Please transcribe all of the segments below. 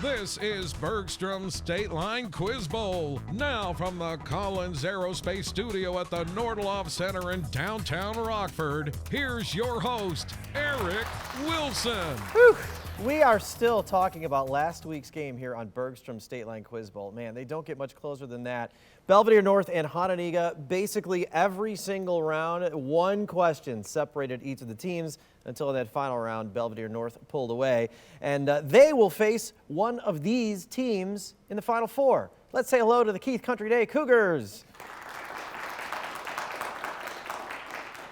This is Bergstrom State Line Quiz Bowl. Now from the Collins Aerospace Studio at the Nordloff Center in downtown Rockford, here's your host, Eric Wilson. Whew. We are still talking about last week's game here on Bergstrom State Line Quiz Bowl. Man, they don't get much closer than that. Belvedere North and Hononegah, basically every single round, one question separated each of the teams until that final round, Belvedere North pulled away. And they will face one of these teams in the Final Four. Let's say hello to the Keith Country Day Cougars.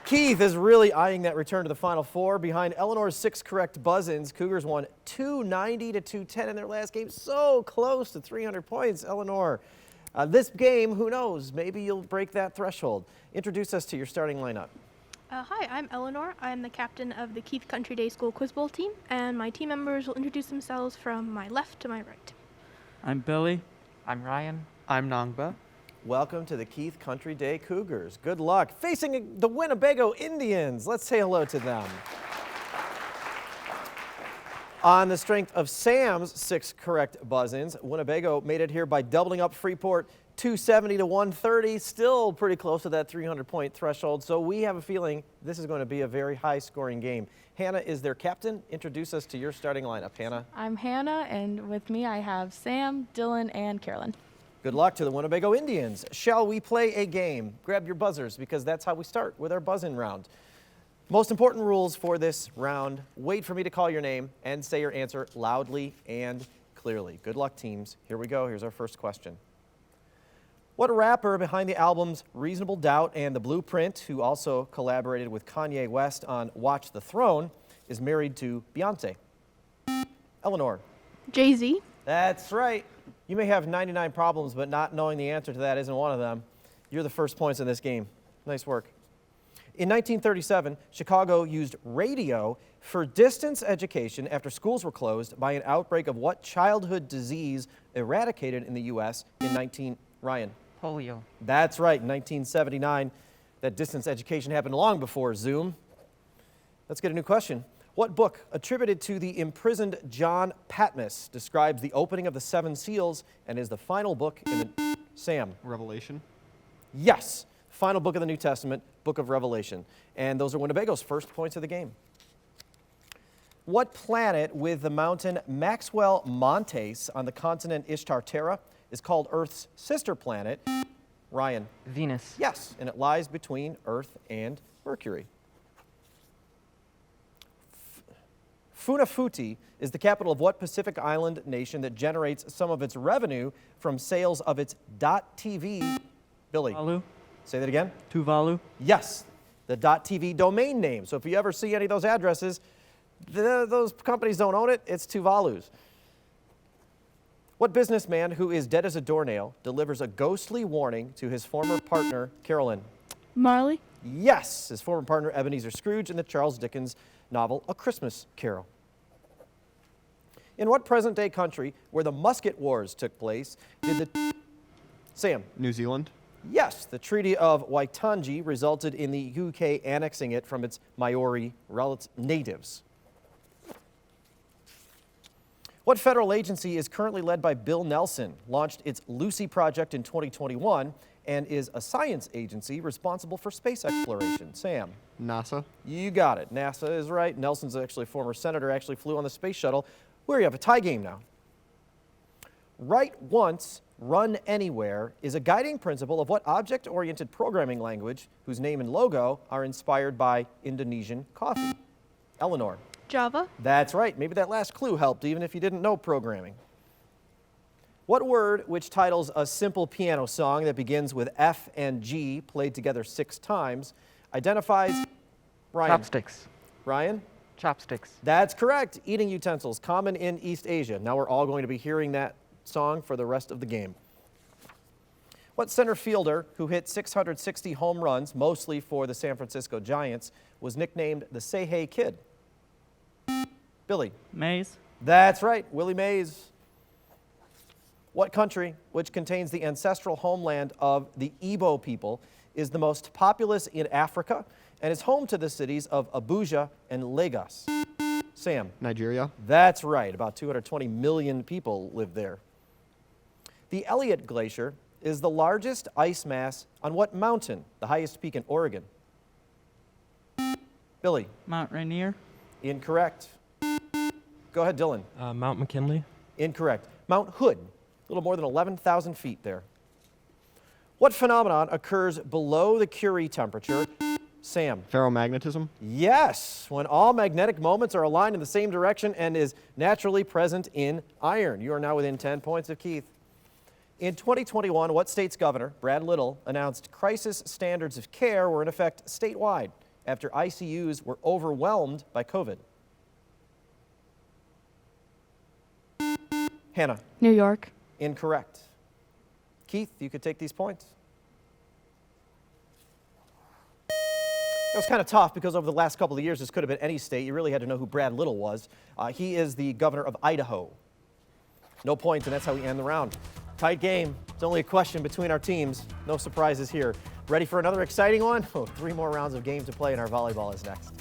Keith is really eyeing that return to the Final Four. Behind Eleanor's 6 correct buzz-ins, Cougars won 290 to 210 in their last game. So close to 300 points, Eleanor. This game, who knows, maybe you'll break that threshold. Introduce us to your starting lineup. Hi, I'm Eleanor. I'm the captain of the Keith Country Day School Quiz Bowl team, and my team members will introduce themselves from my left to my right. I'm Billy. I'm Ryan. I'm Nangba. Welcome to the Keith Country Day Cougars. Good luck facing the Winnebago Indians. Let's say hello to them. On the strength of Sam's 6 correct buzz-ins, Winnebago made it here by doubling up Freeport 270 to 130, still pretty close to that 300-point threshold. So we have a feeling this is going to be a very high-scoring game. Hannah is their captain. Introduce us to your starting lineup, Hannah. I'm Hannah, and with me I have Sam, Dylan, and Carolyn. Good luck to the Winnebago Indians. Shall we play a game? Grab your buzzers because that's how we start with our buzz-in round. Most important rules for this round: wait for me to call your name and say your answer loudly and clearly. Good luck, teams. Here we go. Here's our first question. What rapper behind the albums Reasonable Doubt and The Blueprint, who also collaborated with Kanye West on Watch the Throne, is married to Beyonce? Eleanor. Jay-Z. That's right. You may have 99 problems, but not knowing the answer to that isn't one of them. You're the first points in this game. Nice work. In 1937, Chicago used radio for distance education after schools were closed by an outbreak of what childhood disease eradicated in the U.S. in Ryan? Polio. That's right, in 1979. That distance education happened long before Zoom. Let's get a new question. What book, attributed to the imprisoned John Patmos, describes the opening of the 7 seals and is the final book in the... Sam? Revelation. Yes, final book of the New Testament, Book of Revelation. And those are Winnebago's first points of the game. What planet with the mountain Maxwell Montes on the continent Ishtar Terra is called Earth's sister planet? Ryan? Venus. Yes, and it lies between Earth and Mercury. Funafuti is the capital of what Pacific Island nation that generates some of its revenue from sales of its .tv? Billy? Tuvalu. Say that again? Tuvalu. Yes, the .tv domain name. So if you ever see any of those addresses, those companies don't own it, it's Tuvalu's. What businessman who is dead as a doornail delivers a ghostly warning to his former partner, Carolyn? Marley? Yes, his former partner, Ebenezer Scrooge, in the Charles Dickens novel, A Christmas Carol. In what present-day country where the Musket Wars took place did the... Sam? New Zealand. Yes, the Treaty of Waitangi resulted in the UK annexing it from its Maori natives. What federal agency is currently led by Bill Nelson, launched its Lucy project in 2021, and is a science agency responsible for space exploration? Sam? NASA. You got it. NASA is right. Nelson's actually a former senator, actually flew on the space shuttle. Where you have a tie game now. Write once, run anywhere is a guiding principle of what object-oriented programming language, whose name and logo are inspired by Indonesian coffee? Eleanor. Java. That's right. Maybe that last clue helped, even if you didn't know programming. What word, which titles a simple piano song that begins with F and G, played together 6 times, identifies... Ryan. Chopsticks. Ryan? Chopsticks. That's correct. Eating utensils, common in East Asia. Now we're all going to be hearing that song for the rest of the game. What center fielder, who hit 660 home runs, mostly for the San Francisco Giants, was nicknamed the Say Hey Kid? Billy. Mays. That's right, Willie Mays. What country, which contains the ancestral homeland of the Igbo people, is the most populous in Africa and is home to the cities of Abuja and Lagos? Sam. Nigeria. That's right. About 220 million people live there. The Elliott Glacier is the largest ice mass on what mountain? The highest peak in Oregon. Billy. Mount Rainier. Incorrect. Go ahead, Dylan. Mount McKinley. Incorrect. Mount Hood, a little more than 11,000 feet there. What phenomenon occurs below the Curie temperature? Sam. Ferromagnetism. Yes, when all magnetic moments are aligned in the same direction and is naturally present in iron. You are now within 10 points of Keith. In 2021, what state's governor, Brad Little, announced crisis standards of care were in effect statewide after ICUs were overwhelmed by COVID? Hannah. New York. Incorrect. Keith, you could take these points. That was kind of tough because over the last couple of years, this could have been any state. You really had to know who Brad Little was. He is the governor of Idaho. No points, and that's how we end the round. Tight game. It's only a question between our teams. No surprises here. Ready for another exciting one? Oh, 3 more rounds of game to play, and our volleyball is next.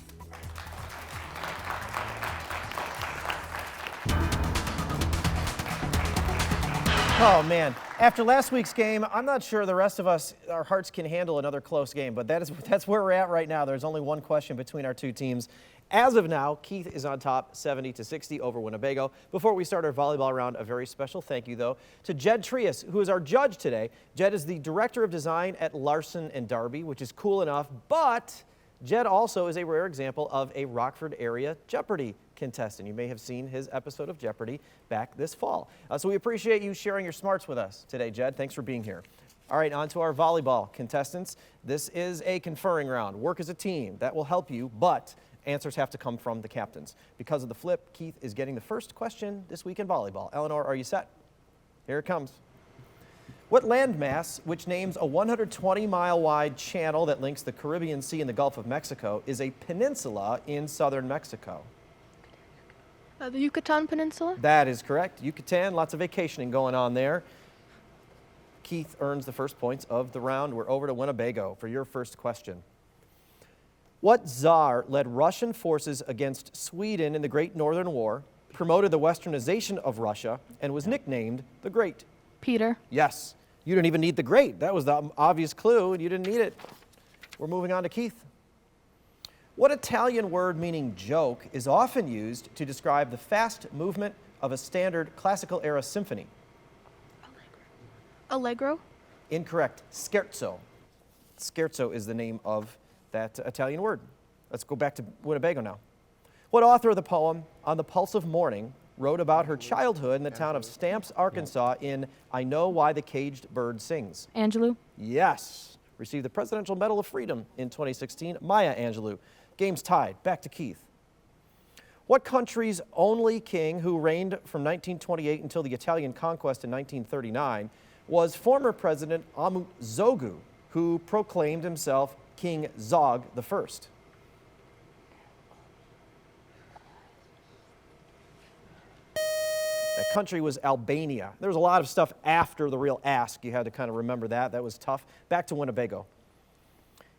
Oh, man. After last week's game, I'm not sure the rest of us, our hearts can handle another close game, but that's where we're at right now. There's only one question between our two teams. As of now, Keith is on top 70-60 over Winnebago. Before we start our volleyball round, a very special thank you, though, to Jed Trias, who is our judge today. Jed is the Director of Design at Larson & Darby, which is cool enough, but Jed also is a rare example of a Rockford area Jeopardy contestant. You may have seen his episode of Jeopardy back this fall. So we appreciate you sharing your smarts with us today, Jed. Thanks for being here. All right, on to our volleyball contestants. This is a conferring round. Work as a team. That will help you, but answers have to come from the captains. Because of the flip, Keith is getting the first question this week in volleyball. Eleanor, are you set? Here it comes. What landmass, which names a 120-mile wide channel that links the Caribbean Sea and the Gulf of Mexico, is a peninsula in southern Mexico? The Yucatan Peninsula? That is correct. Yucatan, lots of vacationing going on there. Keith earns the first points of the round. We're over to Winnebago for your first question. What Tsar led Russian forces against Sweden in the Great Northern War, promoted the westernization of Russia, and was nicknamed the Great? Peter. Yes. You didn't even need the Great. That was the obvious clue, and you didn't need it. We're moving on to Keith. What Italian word meaning joke is often used to describe the fast movement of a standard classical era symphony? Allegro? Incorrect. Scherzo. Scherzo is the name of that Italian word. Let's go back to Winnebago now. What author of the poem On the Pulse of Morning wrote about her childhood in the town of Stamps, Arkansas in I Know Why the Caged Bird Sings? Angelou. Yes. Received the Presidential Medal of Freedom in 2016. Maya Angelou. Game's tied. Back to Keith. What country's only king who reigned from 1928 until the Italian conquest in 1939 was former President Ahmet Zogu, who proclaimed himself King Zog I? That country was Albania. There was a lot of stuff after the real ask. You had to kind of remember that. That was tough. Back to Winnebago.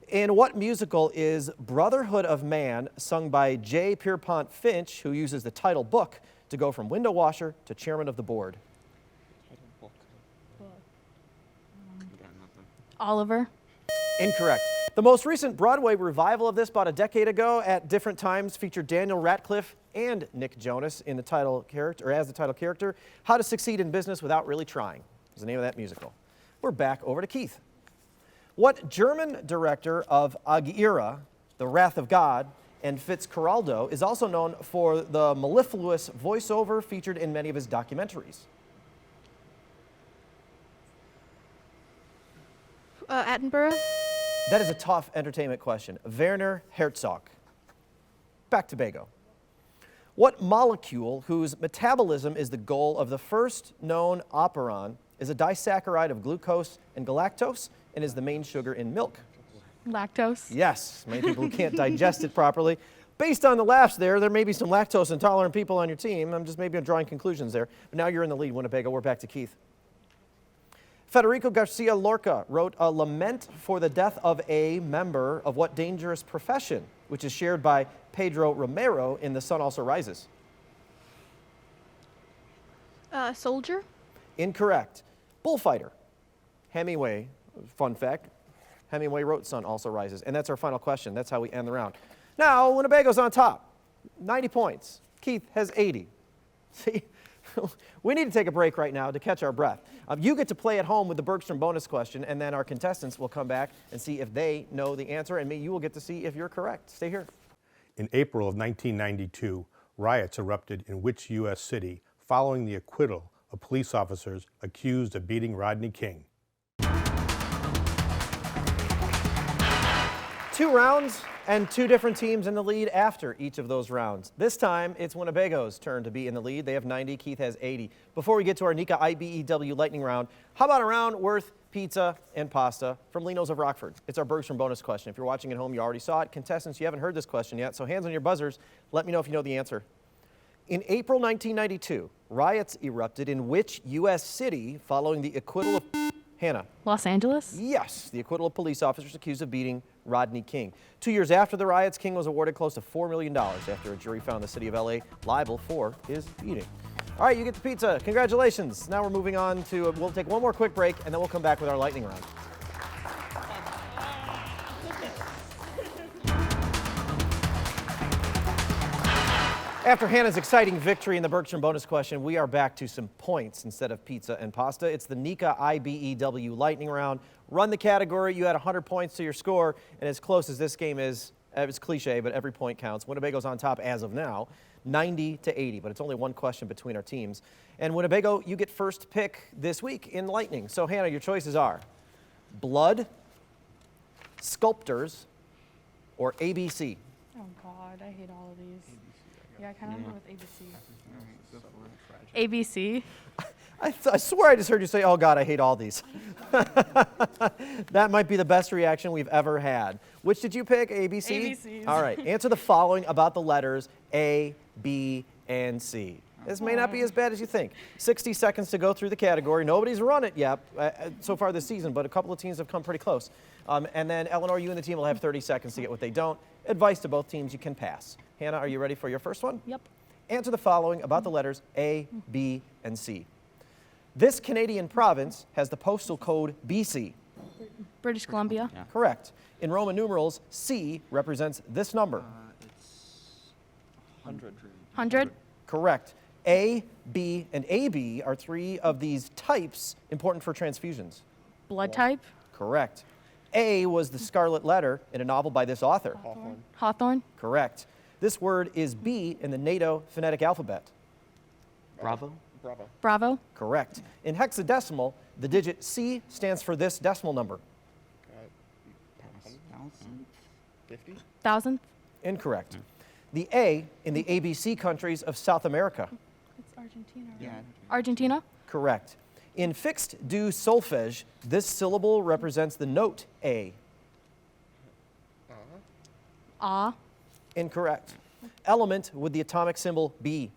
In what musical is Brotherhood of Man sung by J. Pierpont Finch, who uses the title book to go from window washer to chairman of the board? Oliver. Incorrect. The most recent Broadway revival of this about a decade ago at different times featured Daniel Radcliffe and Nick Jonas in the title character, or as the title character. How to Succeed in Business Without Really Trying is the name of that musical. We're back over to Keith. What German director of Aguirre, The Wrath of God, and Fitzcarraldo is also known for the mellifluous voiceover featured in many of his documentaries? Attenborough? That is a tough entertainment question. Werner Herzog. Back to Bago. What molecule whose metabolism is the goal of the first known operon is a disaccharide of glucose and galactose and is the main sugar in milk? Lactose. Yes, many people who can't digest it properly. Based on the laughs there may be some lactose intolerant people on your team. I'm drawing conclusions there. But now you're in the lead, Winnebago. We're back to Keith. Federico Garcia Lorca wrote a lament for the death of a member of what dangerous profession, which is shared by Pedro Romero in The Sun Also Rises? Soldier. Incorrect. Bullfighter. Hemingway, fun fact, Hemingway wrote Sun Also Rises. And that's our final question. That's how we end the round. Now, Winnebago's on top. 90 points. Keith has 80. See, we need to take a break right now to catch our breath. You get to play at home with the Bergstrom bonus question, and then our contestants will come back and see if they know the answer, and you will get to see if you're correct. Stay here. In April of 1992, riots erupted in which U.S. city following the acquittal of police officers accused of beating Rodney King? 2 rounds and 2 different teams in the lead after each of those rounds. This time, it's Winnebago's turn to be in the lead. They have 90, Keith has 80. Before we get to our Nika IBEW lightning round, how about a round worth pizza and pasta from Lino's of Rockford? It's our Bergstrom bonus question. If you're watching at home, you already saw it. Contestants, you haven't heard this question yet, so hands on your buzzers. Let me know if you know the answer. In April 1992, riots erupted in which U.S. city following the acquittal of Hannah? Los Angeles? Yes, the acquittal of police officers accused of beating Rodney King. 2 years after the riots, King was awarded close to $4 million after a jury found the city of L.A. liable for his beating. All right, you get the pizza. Congratulations. Now we're moving on to, we'll take one more quick break, and then we'll come back with our lightning round. After Hannah's exciting victory in the Bergstrom bonus question, we are back to some points instead of pizza and pasta. It's the Nika IBEW lightning round. Run the category. You had 100 points to your score, and as close as this game is, it's cliche, but every point counts. Winnebago's on top as of now, 90 to 80, but it's only one question between our teams. And Winnebago, you get first pick this week in lightning. So Hannah, your choices are blood, sculptors, or ABC. Oh, God, I hate all of these. Yeah, I kind of remember with ABC. ABC? I swear I just heard you say, oh, God, I hate all these. That might be the best reaction we've ever had. Which did you pick, ABC? ABCs. All right, answer the following about the letters A, B, and C. This may not be as bad as you think. 60 seconds to go through the category. Nobody's run it yet so far this season, but a couple of teams have come pretty close. And then, Eleanor, you and the team will have 30 seconds to get what they don't. Advice to both teams, you can pass. Hannah, are you ready for your first one? Yep. Answer the following about the letters A, B, and C. This Canadian province has the postal code BC. British Columbia. Yeah. Correct. In Roman numerals, C represents this number. It's 100. 100. Correct. A, B, and AB are 3 of these types important for transfusions. Blood type. Correct. A was the scarlet letter in a novel by this author. Hawthorne. Correct. This word is B in the NATO phonetic alphabet. Bravo. Bravo. Correct. In hexadecimal, the digit C stands for this decimal number. 1000th. Incorrect. The A in the ABC countries of South America. It's Argentina. Yeah. Argentina. Correct. In fixed do solfege, this syllable represents the note A. Ah. Incorrect. Element with the atomic symbol B.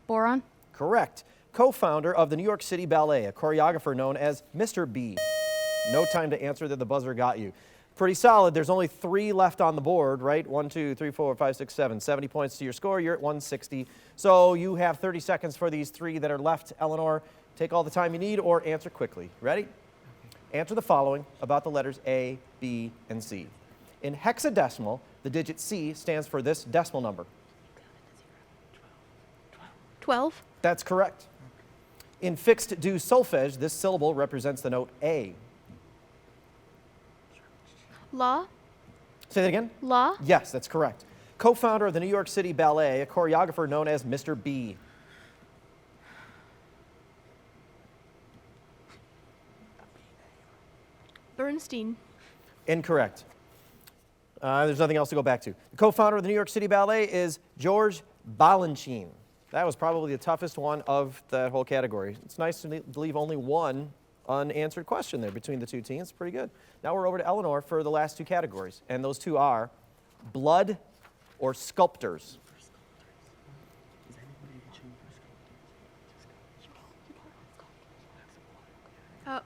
Boron. Correct. Co-founder of the New York City Ballet, a choreographer known as Mr. B. No time to answer that the buzzer got you. Pretty solid. There's only 3 left on the board, right? 1, 2, 3, 4, 5, 6, 7. 70 points to your score. You're at 160. So you have 30 seconds for these 3 that are left. Eleanor, take all the time you need or answer quickly. Ready? Answer the following about the letters A, B, and C. In hexadecimal, the digit C stands for this decimal number. 12. That's correct. In fixed do solfege, this syllable represents the note A. Law. Say that again? Law. Yes, that's correct. Co-founder of the New York City Ballet, a choreographer known as Mr. B. Bernstein. Incorrect. There's nothing else to go back to. The co-founder of the New York City Ballet is George Balanchine. That was probably the toughest one of the whole category. It's nice to leave only one unanswered question there between the two teams. Pretty good. Now we're over to Eleanor for the last 2 categories, and those 2 are blood or sculptors.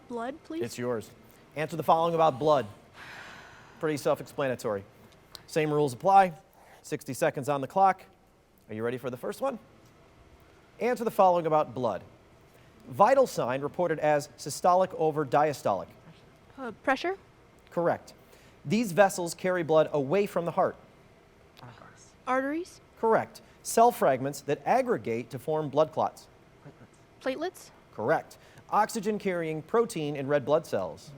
Blood, please. It's yours. Answer the following about blood. Pretty self-explanatory. Same rules apply. 60 seconds on the clock. Are you ready for the first one? Answer the following about blood. Vital sign reported as systolic over diastolic. Pressure. Correct. These vessels carry blood away from the heart. Arteries. Correct. Cell fragments that aggregate to form blood clots. Platelets. Correct. Oxygen-carrying protein in red blood cells.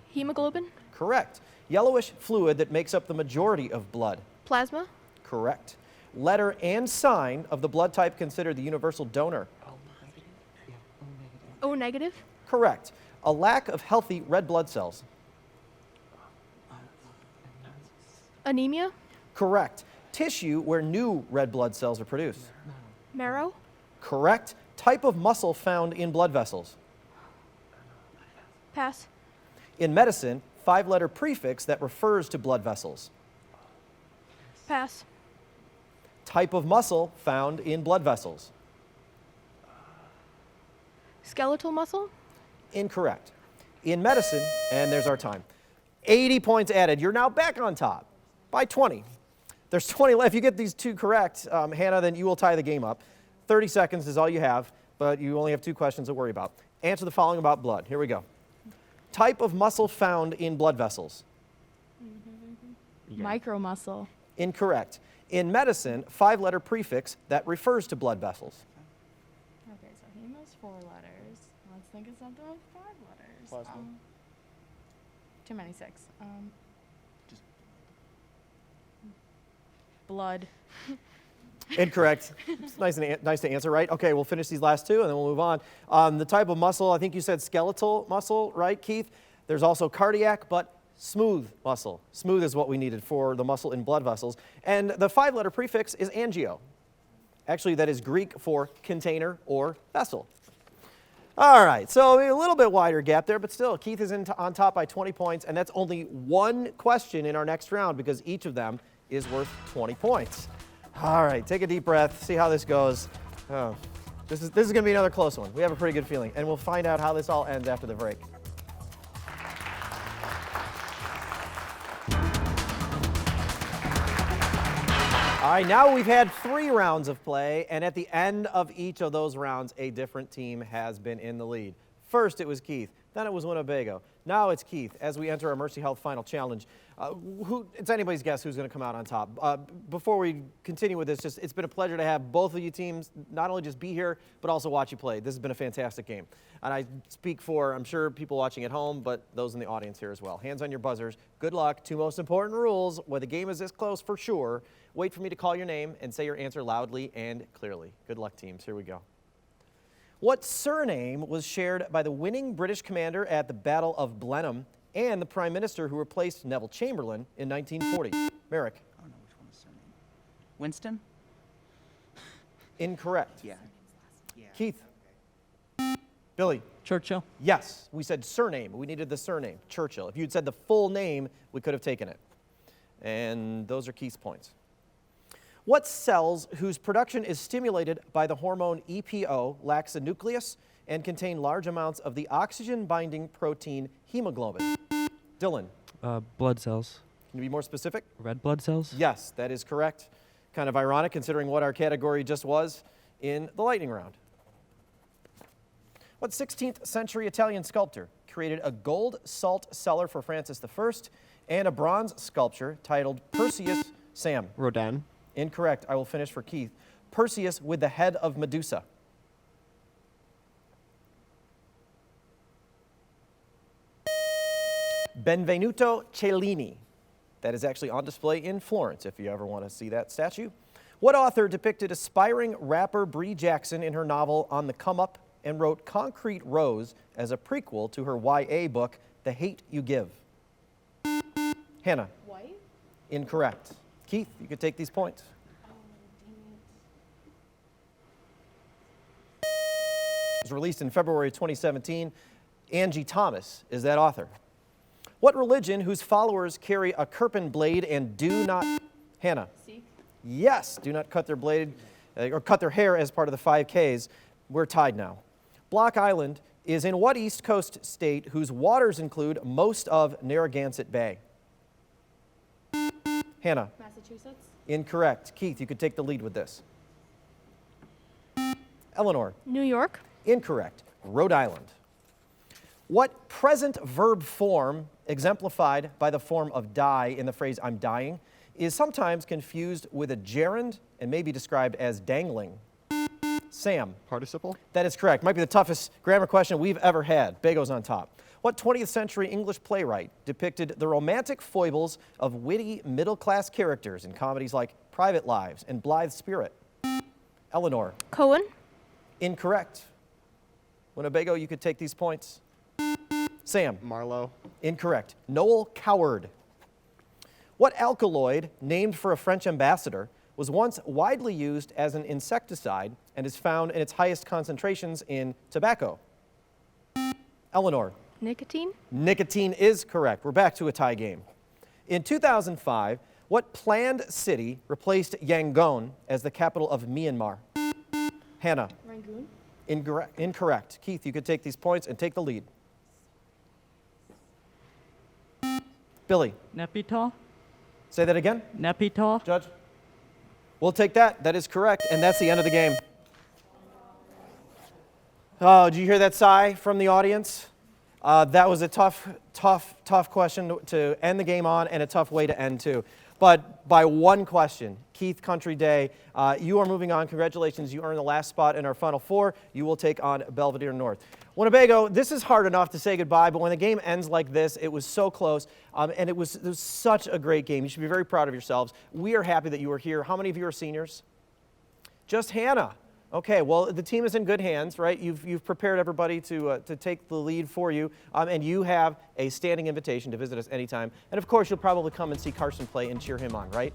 Hemoglobin. Correct. Yellowish fluid that makes up the majority of blood. Plasma. Correct. Letter and sign of the blood type considered the universal donor. O negative. Correct. A lack of healthy red blood cells. Anemia. Correct. Tissue where new red blood cells are produced. Marrow. Correct. Type of muscle found in blood vessels. Pass. In medicine, 5-letter prefix that refers to blood vessels. Pass. Type of muscle found in blood vessels. Skeletal muscle. Incorrect. In medicine, and there's our time, 80 points added. You're now back on top by 20. There's 20 left. If you get these two correct, Hannah, then you will tie the game up. 30 seconds is all you have, but you only have 2 questions to worry about. Answer the following about blood. Here we go. Type of muscle found in blood vessels. Micromuscle. Incorrect. In medicine, 5-letter prefix that refers to blood vessels. Okay, so hemo's 4 letters. Let's think of something with 5 letters. Plasma. Too many 6. Blood. Incorrect. It's nice to answer, right? Okay, we'll finish these last 2 and then we'll move on. The type of muscle, I think you said skeletal muscle, right, Keith? There's also cardiac, but smooth muscle. Smooth is what we needed for the muscle in blood vessels. And the 5-letter prefix is angio. Actually, that is Greek for container or vessel. All right, so a little bit wider gap there, but still, Keith is on top by 20 points, and that's only 1 question in our next round because each of them is worth 20 points. All right, take a deep breath, see how this goes. Oh, this is going to be another close one. We have a pretty good feeling, and we'll find out how this all ends after the break. All right, now we've had 3 rounds of play, and at the end of each of those rounds, a different team has been in the lead. First, it was Keith. Then it was Winnebago. Now it's Keith as we enter our Mercy Health Final Challenge. It's anybody's guess who's going to come out on top. Before we continue with this, it's been a pleasure to have both of you teams not only just be here, but also watch you play. This has been a fantastic game. And I speak for, I'm sure, people watching at home, but those in the audience here as well. Hands on your buzzers. Good luck. 2 most important rules. When the game is this close, for sure, wait for me to call your name and say your answer loudly and clearly. Good luck, teams. Here we go. What surname was shared by the winning British commander at the Battle of Blenheim and the Prime Minister who replaced Neville Chamberlain in 1940? Merrick. I don't know which one is surname. Winston? Incorrect. Yeah. Keith. Billy. Churchill? Yes, we said surname. We needed the surname, Churchill. If you'd said the full name, we could have taken it. And those are Keith's points. What cells whose production is stimulated by the hormone EPO lacks a nucleus and contain large amounts of the oxygen-binding protein hemoglobin? Dylan. Blood cells. Can you be more specific? Red blood cells? Yes, that is correct. Kind of ironic considering what our category just was in the lightning round. What 16th century Italian sculptor created a gold salt cellar for Francis I and a bronze sculpture titled Perseus? Sam. Rodin. Incorrect. I will finish for Keith. Perseus with the head of Medusa. Benvenuto Cellini. That is actually on display in Florence if you ever want to see that statue. What author depicted aspiring rapper Bree Jackson in her novel On the Come Up and wrote Concrete Rose as a prequel to her YA book, The Hate You Give? Hannah. White? Incorrect. Keith, you could take these points. It was released in February 2017. Angie Thomas is that author. What religion whose followers carry a Kirpan blade and do not... Hannah. Sikh? Yes, do not cut their blade or cut their hair as part of the 5Ks. We're tied now. Block Island is in what East Coast state whose waters include most of Narragansett Bay? Hannah. Massachusetts. Incorrect. Keith, you could take the lead with this. Eleanor. New York. Incorrect. Rhode Island. What present verb form, exemplified by the form of die in the phrase I'm dying, is sometimes confused with a gerund and may be described as dangling? Sam. Participle? That is correct. Might be the toughest grammar question we've ever had. Bago's on top. What 20th century English playwright depicted the romantic foibles of witty middle-class characters in comedies like Private Lives and Blithe Spirit? Eleanor. Cohen. Incorrect. Winnebago, you could take these points. Sam. Marlowe? Incorrect. Noel Coward. What alkaloid, named for a French ambassador, was once widely used as an insecticide and is found in its highest concentrations in tobacco? Eleanor. Nicotine. Nicotine is correct. We're back to a tie game. In 2005, what planned city replaced Yangon as the capital of Myanmar? Hannah. Rangoon. Incorrect. Keith, you could take these points and take the lead. Billy. Nepita? Say that again. Nepita? Judge? We'll take that. That is correct, and that's the end of the game. Oh, did you hear that sigh from the audience? That was a tough question to end the game on, and a tough way to end, too. But by one question, Keith Country Day, you are moving on. Congratulations. You earned the last spot in our Final Four. You will take on Belvedere North. Winnebago, this is hard enough to say goodbye, but when the game ends like this, it was so close, and it was such a great game. You should be very proud of yourselves. We are happy that you were here. How many of you are seniors? Just Hannah. Okay, well, the team is in good hands, right? You've prepared everybody to take the lead for you, and you have a standing invitation to visit us anytime. And of course, you'll probably come and see Carson play and cheer him on, right?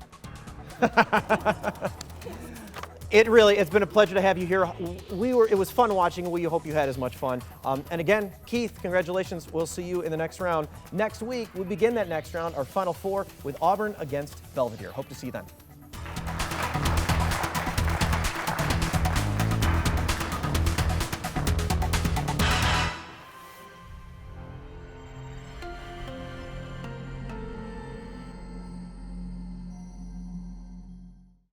It's been a pleasure to have you here. It was fun watching. We hope you had as much fun. And again, Keith, congratulations. We'll see you in the next round. Next week, we begin that next round, our Final Four, with Auburn against Belvedere. Hope to see you then.